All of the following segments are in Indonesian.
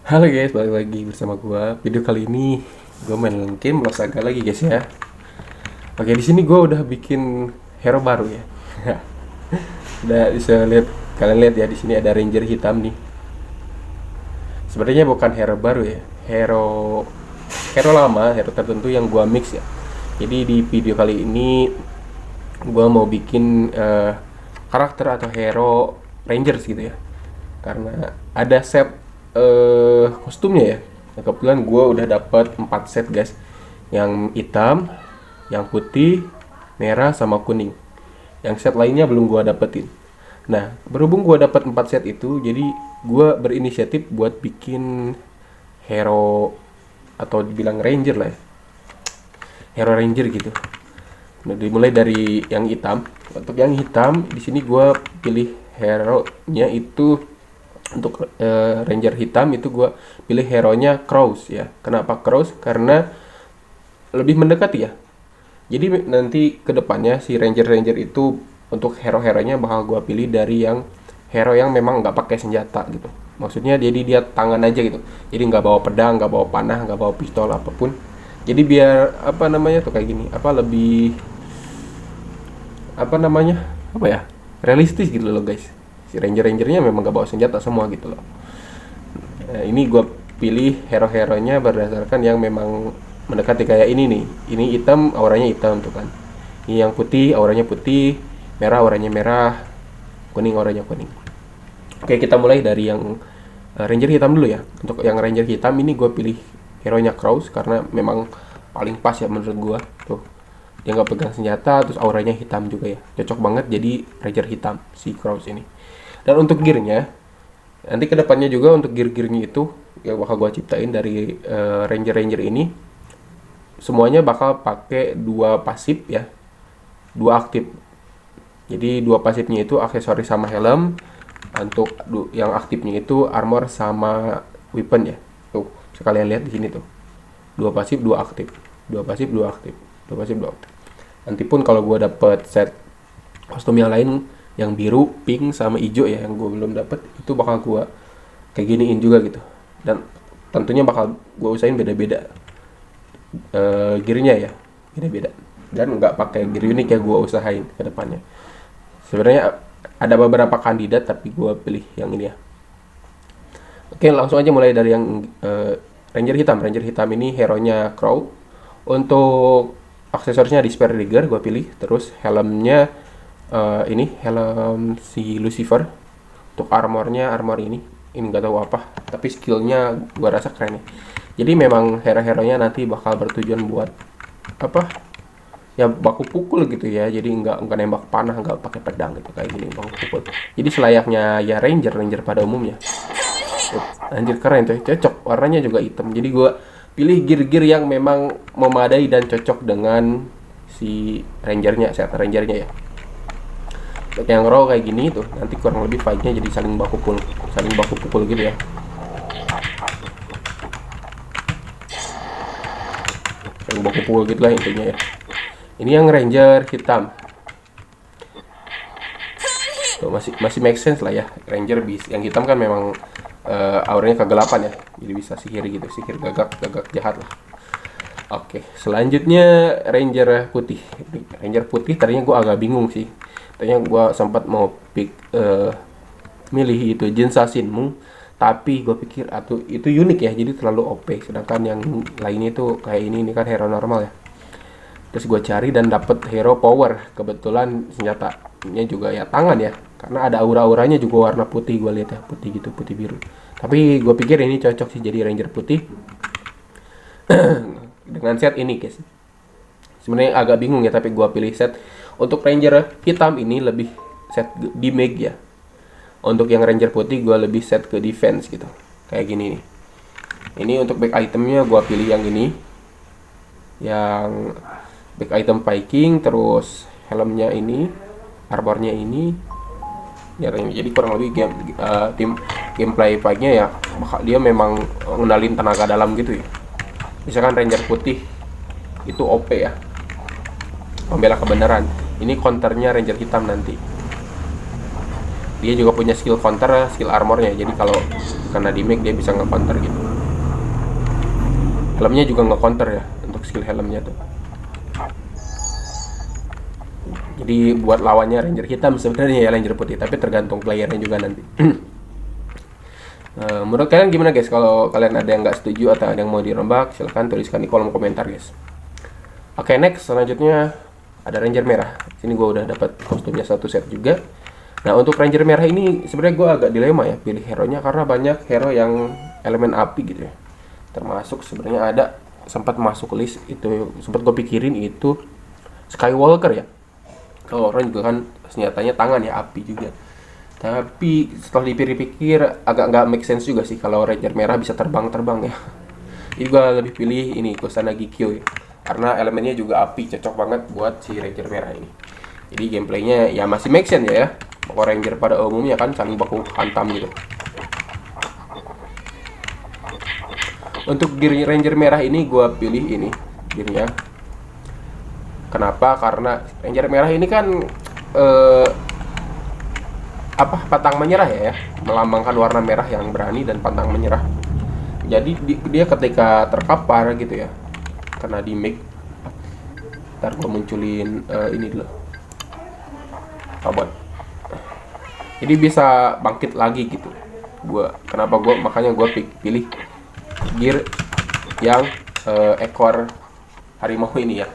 Halo guys, balik lagi bersama gua. Video kali ini gua main game Lost Saga lagi guys ya. Oke, di sini gua udah bikin hero baru ya. Udah bisa lihat, kalian lihat ya, di sini ada ranger hitam nih. Sebenarnya bukan hero baru ya, hero hero lama, hero tertentu yang gua mix ya. Jadi di video kali ini gua mau bikin karakter atau hero rangers gitu ya. Karena ada set kostumnya ya. Nah, kebetulan gue udah dapat 4 set guys, yang hitam, yang putih, merah, sama kuning. Yang set lainnya belum gue dapetin. Nah, berhubung gue dapat 4 set itu, jadi gue berinisiatif buat bikin hero atau dibilang ranger lah ya, hero ranger gitu. Nah, dimulai dari yang hitam. Untuk yang hitam di sini gue pilih hero nya itu, untuk ranger hitam itu gue pilih hero nya Crows ya. Kenapa Crows? Karena lebih mendekati ya. Jadi nanti kedepannya si ranger itu untuk hero-heronya bakal gue pilih dari yang hero yang memang nggak pakai senjata gitu. Maksudnya jadi dia tangan aja gitu. Jadi nggak bawa pedang, nggak bawa panah, nggak bawa pistol apapun. Jadi biar apa namanya tuh kayak gini, apa lebih apa namanya, apa ya, realistis gitu loh guys. Si rangernya memang gak bawa senjata semua gitu loh. Nah, ini gue pilih hero-heronya berdasarkan yang memang mendekati kayak ini nih. Ini hitam, auranya hitam tuh kan. Ini yang putih, auranya putih. Merah, auranya merah. Kuning, auranya kuning. Oke, kita mulai dari yang ranger hitam dulu ya. Untuk yang ranger hitam ini gue pilih hero-nya Crows karena memang paling pas ya menurut gue. Tuh, dia nggak pegang senjata, terus auranya hitam juga ya. Cocok banget jadi ranger hitam si Crows ini. Dan untuk gearnya, nanti kedepannya juga untuk gear-gearnya itu yang bakal gue ciptain dari ranger ini, semuanya bakal pakai dua pasif ya, dua aktif. Jadi dua pasifnya itu aksesoris sama helm. Untuk yang aktifnya itu armor sama weapon ya. Tuh, sekalian lihat di sini tuh. Dua pasif, dua aktif. Dua pasif, dua aktif. Dua pasif, dua aktif. Nanti pun kalau gue dapet set kostum yang lain, yang biru, pink, sama hijau ya, yang gue belum dapet, itu bakal gue kayak giniin juga gitu. Dan tentunya bakal gue usahain beda-beda gearnya ya, beda-beda. Dan nggak pakai gear unik ya, gue usahain ke depannya. Sebenarnya ada beberapa kandidat, tapi gue pilih yang ini ya. Oke, langsung aja mulai dari yang ranger hitam. Ranger hitam ini hero-nya Crow. Untuk aksesorisnya di spare trigger gue pilih. Terus helmnya ini helm si Lucifer. Untuk armornya armor ini nggak tahu apa, tapi skillnya gua rasa keren ya. Jadi memang hero-heronya nanti bakal bertujuan buat apa ya, baku pukul gitu ya. Jadi nggak nembak panah, nggak pakai pedang gitu kayak gini, baku pukul. Jadi selayaknya ya ranger pada umumnya. Anjir keren tuh, cocok, warnanya juga hitam. Jadi gua pilih gear-gear yang memang memadai dan cocok dengan si rangernya, set rangernya ya. Yang raw kayak gini tuh nanti kurang lebih fight-nya jadi saling baku pukul gitu ya, saling baku pukul gitu lah intinya ya. Ini yang ranger hitam tuh, masih make sense lah ya. Ranger bis yang hitam kan memang auranya kegelapan ya, jadi bisa sihir gitu, sihir gagak jahat lah. Oke, selanjutnya ranger putih. Ranger putih tadinya gue agak bingung sih. Tadinya gue sempat mau milih itu Jin Sasinmu, tapi gue pikir itu unik ya, jadi terlalu OP. Sedangkan yang lainnya itu kayak ini kan hero normal ya. Terus gue cari dan dapet hero power. Kebetulan senjatanya juga ya tangan ya, karena ada aura-auranya juga warna putih, gue lihat ya, putih gitu, putih biru. Tapi gue pikir ini cocok sih jadi ranger putih dengan set ini guys. Sebenarnya agak bingung ya, tapi gue pilih set untuk ranger hitam ini lebih set di mag ya. Untuk yang ranger putih gue lebih set ke defense gitu, kayak gini nih. Ini untuk back itemnya gue pilih yang ini, yang back item Viking. Terus helmnya ini, armornya ini ya. Jadi kurang lebih gameplay fight-nya ya, dia memang ngendalin tenaga dalam gitu ya. Misalkan ranger putih itu OP ya, pembela kebenaran. Ini counternya ranger hitam nanti. dia juga punya skill counter, skill armornya. Jadi kalau kena damage dia bisa nge-counter gitu. Helmnya juga nge-counter ya untuk skill helmnya tuh. Jadi buat lawannya ranger hitam sebenarnya ya ranger putih, tapi tergantung playernya juga nanti. Menurut kalian gimana guys? Kalau kalian ada yang nggak setuju atau ada yang mau dirombak, silahkan tuliskan di kolom komentar guys. Oke, next selanjutnya ada ranger merah. Sini gue udah dapat kostumnya satu set juga. Nah, untuk ranger merah ini sebenarnya gue agak dilema ya pilih hero-nya, karena banyak hero yang elemen api gitu ya. Termasuk sebenarnya ada sempat masuk list itu, sempat gue pikirin itu Skywalker ya. Kalau orang juga kan senjatanya tangan ya, api juga. Tapi setelah dipikir-pikir agak nggak make sense juga sih kalau ranger merah bisa terbang-terbang ya. Jadi gue lebih pilih ini Kusanagi Kyo ya. Karena elemennya juga api, cocok banget buat si ranger merah ini. Jadi gameplaynya ya masih make sense ya. Power Ranger pada umumnya kan saling baku hantam gitu. Untuk gear Ranger merah ini gue pilih ini gearnya. Kenapa? Karena Ranger merah ini kan pantang menyerah ya, melambangkan warna merah yang berani dan pantang menyerah. Jadi dia ketika terkapar gitu ya, kena damage. Ntar gue munculin ini dulu. Robot. Jadi bisa bangkit lagi gitu. Makanya gue pilih gear yang ekor harimau ini ya.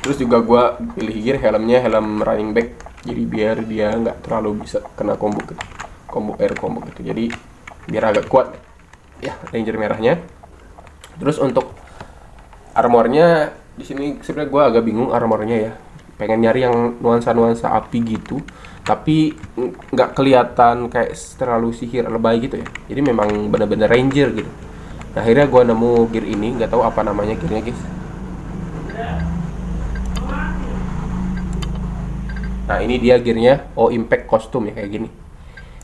Terus juga gue pilih gear helmnya helm running back. Jadi biar dia nggak terlalu bisa kena combo gitu. Jadi biar agak kuat ya ranger merahnya. Terus untuk armornya di sini sebenarnya gue agak bingung armornya ya. Pengen nyari yang nuansa api gitu, tapi nggak kelihatan kayak terlalu sihir lebay gitu ya. Jadi memang bener-bener ranger gitu. Nah, akhirnya gue nemu gear ini, nggak tahu apa namanya gearnya guys. Nah, ini dia gearnya, impact kostum ya kayak gini.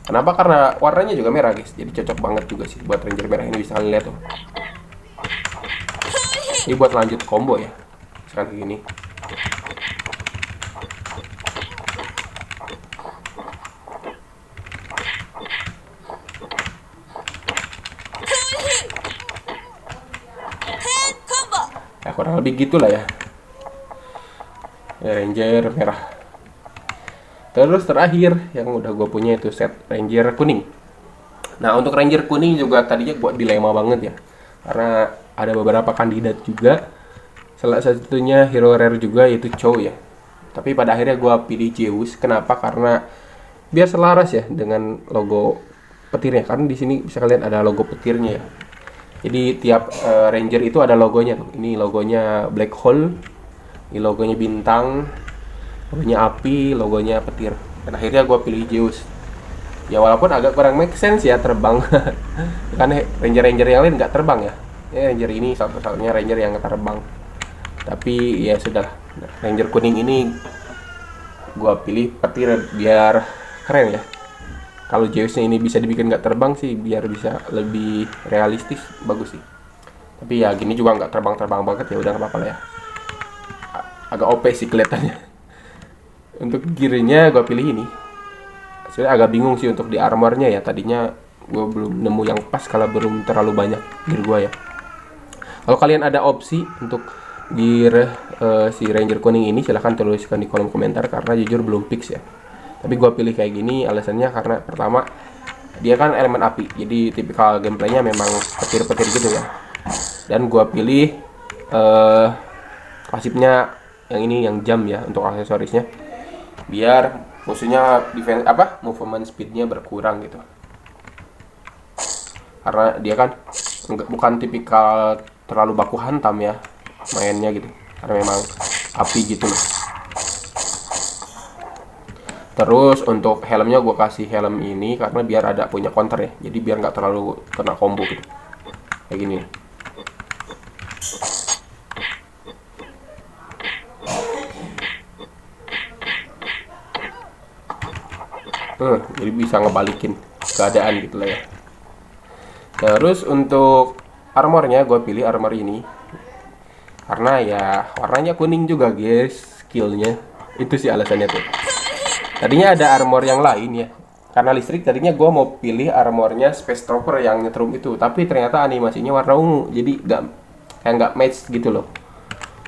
Kenapa? Karena warnanya juga merah guys, jadi cocok banget juga sih buat ranger merah ini, bisa lihat tuh. Ini buat lanjut combo ya, misalkan kayak gini. Ya kurang lebih gitulah ya. Ranger merah. Terus terakhir yang udah gue punya itu set Ranger kuning. Nah, untuk Ranger kuning juga tadinya gue dilema banget ya, karena ada beberapa kandidat juga. Salah satunya hero rare juga yaitu Chow ya. Tapi pada akhirnya gue pilih Zeus. Kenapa? Karena biar selaras ya dengan logo petirnya. Karena di sini bisa kalian ada logo petirnya ya. Jadi tiap Ranger itu ada logonya tuh. Ini logonya black hole, ini logonya bintang, logonya api, logonya petir. Dan akhirnya gue pilih Zeus. Ya walaupun agak kurang make sense ya terbang. Kan Ranger-Ranger yang lain nggak terbang ya. Ranger ini satu-satunya Ranger yang terbang. Tapi ya sudah. Ranger kuning ini gue pilih petir biar keren ya. Kalau Zeusnya ini bisa dibikin nggak terbang sih, biar bisa lebih realistis, bagus sih. Tapi ya gini juga nggak terbang-terbang banget ya, udah nggak apa-apa lah ya. Agak OP sih kelihatannya. Untuk gearnya gue pilih ini. Sebenarnya agak bingung sih untuk di armornya ya. Tadinya gue belum nemu yang pas kalau belum terlalu banyak gear gue ya. Kalau kalian ada opsi untuk gear si Ranger kuning ini, silahkan tuliskan di kolom komentar, karena jujur belum fix ya. Tapi gue pilih kayak gini alasannya karena pertama dia kan elemen api, jadi tipikal gameplaynya memang petir-petir gitu ya. Dan gue pilih pasifnya yang ini, yang jam ya untuk aksesorisnya, biar musuhnya defense movement speednya berkurang gitu. Karena dia kan bukan tipikal terlalu baku hantam ya mainnya gitu, karena memang api gitu loh. Terus untuk helmnya gue kasih helm ini karena biar ada punya counter ya, jadi biar nggak terlalu kena combo gitu, kayak gini. Jadi bisa ngebalikin keadaan gitu lah ya. Terus untuk armornya gue pilih armor ini karena ya warnanya kuning juga guys, skillnya itu sih alasannya tuh. Tadinya ada armor yang lain ya. Karena listrik tadinya gue mau pilih armornya Space Trooper yang nyetrum itu, tapi ternyata animasinya warna ungu, jadi nggak match gitu loh.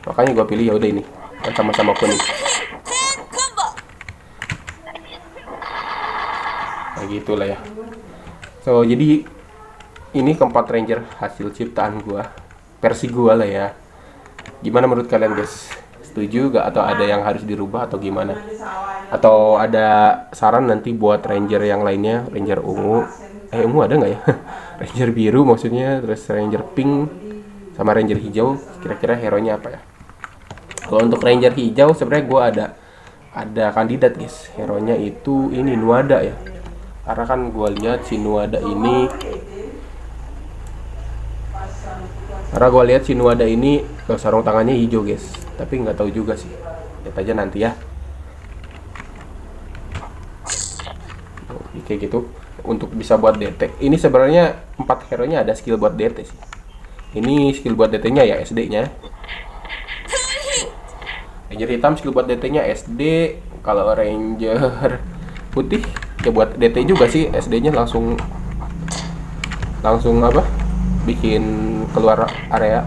Makanya gue pilih ya udah ini, yang sama-sama kuning. Nah gitulah ya. So jadi ini keempat ranger hasil ciptaan gue, versi gue lah ya. Gimana menurut kalian guys? Setuju gak atau ada yang harus dirubah atau gimana? Atau ada saran nanti buat ranger yang lainnya, ranger ungu. Ungu ada nggak ya? Ranger biru maksudnya, terus ranger pink sama ranger hijau. Kira-kira hero-nya apa ya? Kalau untuk ranger hijau sebenarnya gue ada kandidat guys. Hero-nya itu ini Nuada ya. Karena kan gue lihat si Nuada ini, sarung tangannya hijau guys. Tapi nggak tahu juga sih. Lihat aja nanti ya. Kayak gitu untuk bisa buat DT. Ini sebenarnya 4 hero-nya ada skill buat DT sih. Ini skill buat DT-nya ya SD-nya. Ranger hitam skill buat DT-nya SD. Kalau ranger putih ya buat DT juga sih, SD-nya langsung apa? Bikin keluar area.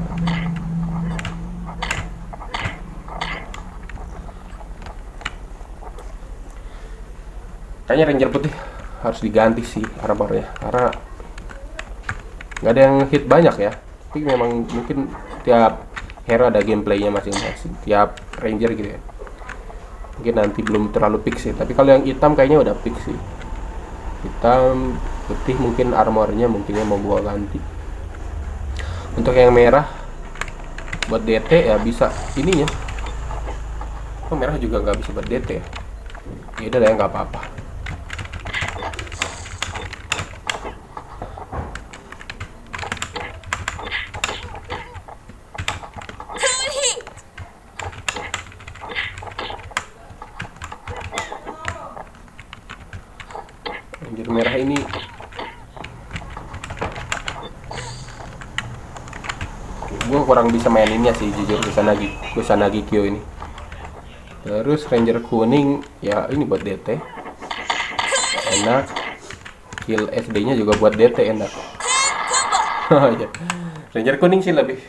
Kayaknya ranger putih harus diganti sih armornya, karena nggak ada yang hit banyak ya. Tapi memang mungkin tiap hero ada gameplaynya masing-masing, tiap ranger gitu ya. Mungkin nanti belum terlalu pick sih, tapi kalau yang hitam kayaknya udah pick sih. Hitam, putih mungkin armornya mungkinnya mau gua ganti. Untuk yang merah buat DT ya bisa ininya. Oh, merah juga nggak bisa buat DT ya. Ya udah lah ya, nggak apa-apa. Ranger merah ini gue kurang bisa maininnya sih jujur, Kusanagi Kyo ini. Terus ranger kuning ya ini buat DT enak, kill SD nya juga buat DT enak. Ranger kuning sih lebih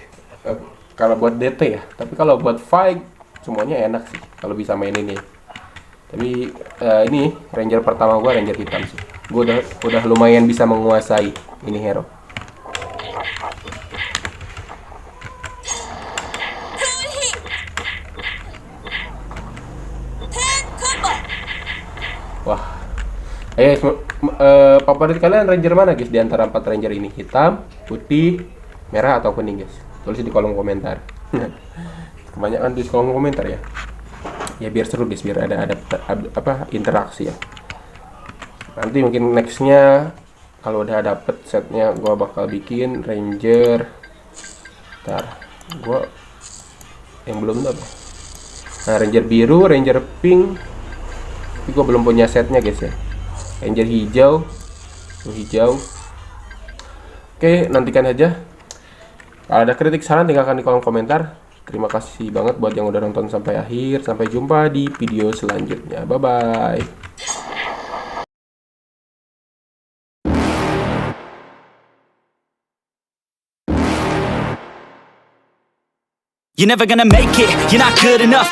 kalau buat DT ya, tapi kalau buat fight semuanya enak sih kalau bisa main ini. Tapi ini ranger pertama gue ranger hitam sih. Gue udah lumayan bisa menguasai ini hero. Wah, favorit kalian ranger mana guys di antara 4 ranger ini? Hitam, putih, merah atau kuning guys? Tulis di kolom komentar. Kebanyakan di kolom komentar ya. Ya biar seru guys, biar ada apa interaksi ya. Nanti mungkin nextnya kalau udah dapet setnya gua bakal bikin ranger. Ntar gua yang belum dapet. Nah, ranger biru, ranger pink. Tapi gue belum punya setnya guys ya. Ranger hijau. Oke, nantikan aja. Kalau ada kritik saran tinggalkan di kolom komentar. Terima kasih banget buat yang udah nonton sampai akhir. Sampai jumpa di video selanjutnya. Bye bye. You're never gonna make it, you're not good enough.